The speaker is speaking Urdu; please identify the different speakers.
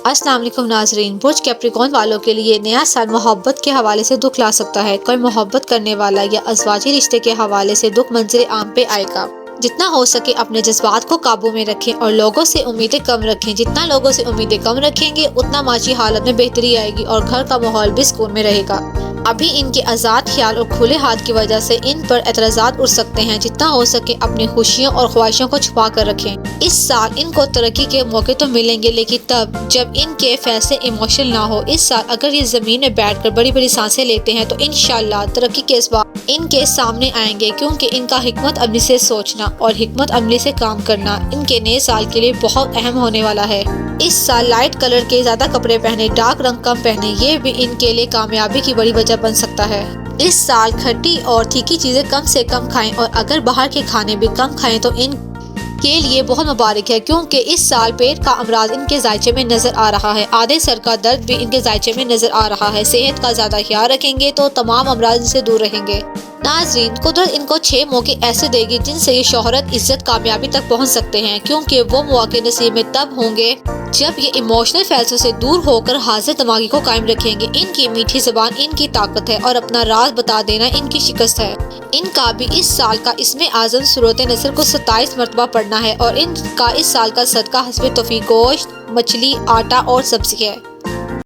Speaker 1: السلام علیکم ناظرین، برج کیپریکون والوں کے لیے نیا سال محبت کے حوالے سے دکھ لا سکتا ہے۔ کوئی محبت کرنے والا یا ازواجی رشتے کے حوالے سے دکھ منظر عام پہ آئے گا۔ جتنا ہو سکے اپنے جذبات کو قابو میں رکھیں اور لوگوں سے امیدیں کم رکھیں۔ جتنا لوگوں سے امیدیں کم رکھیں گے اتنا معاشی حالت میں بہتری آئے گی اور گھر کا ماحول بھی سکون میں رہے گا۔ ابھی ان کے آزاد خیال اور کھلے ہاتھ کی وجہ سے ان پر اعتراضات اٹھ سکتے ہیں۔ جتنا ہو سکے اپنی خوشیوں اور خواہشوں کو چھپا کر رکھیں۔ اس سال ان کو ترقی کے موقع تو ملیں گے، لیکن تب جب ان کے فیصلے ایموشنل نہ ہو۔ اس سال اگر یہ زمین میں بیٹھ کر بڑی بڑی سانسیں لیتے ہیں تو انشاءاللہ ترقی کے اسباب ان کے سامنے آئیں گے، کیونکہ ان کا حکمت عملی سے سوچنا اور حکمت عملی سے کام کرنا ان کے نئے سال کے لیے بہت اہم ہونے والا ہے۔ اس سال لائٹ کلر کے زیادہ کپڑے پہنے، ڈارک رنگ کم پہنے، یہ بھی ان کے لیے کامیابی کی بڑی وجہ بن سکتا ہے۔ اس سال کھٹی اور تیکھی چیزیں کم سے کم کھائیں اور اگر باہر کے کھانے بھی کم کھائیں تو ان کے لیے بہت مبارک ہے، کیونکہ اس سال پیٹ کا امراض ان کے ذائچے میں نظر آ رہا ہے۔ آدھے سر کا درد بھی ان کے ذائچے میں نظر آ رہا ہے۔ صحت کا زیادہ خیال رکھیں گے تو تمام امراض ان سے دور رہیں گے۔ ناظرین، قدرت ان کو 6 موقع ایسے دے گی جن سے یہ شہرت، عزت، کامیابی تک پہنچ سکتے ہیں، کیونکہ وہ مواقع نصیب میں تب ہوں گے جب یہ ایموشنل فیصلوں سے دور ہو کر حاضر دماغی کو قائم رکھیں گے۔ ان کی میٹھی زبان ان کی طاقت ہے اور اپنا راز بتا دینا ان کی شکست ہے۔ ان کا بھی اس سال کا اسم اعظم سورۃ نصر کو 27 مرتبہ پڑھنا ہے اور ان کا اس سال کا صدقہ حسب توفیق گوشت، مچھلی، آٹا اور سبزی ہے۔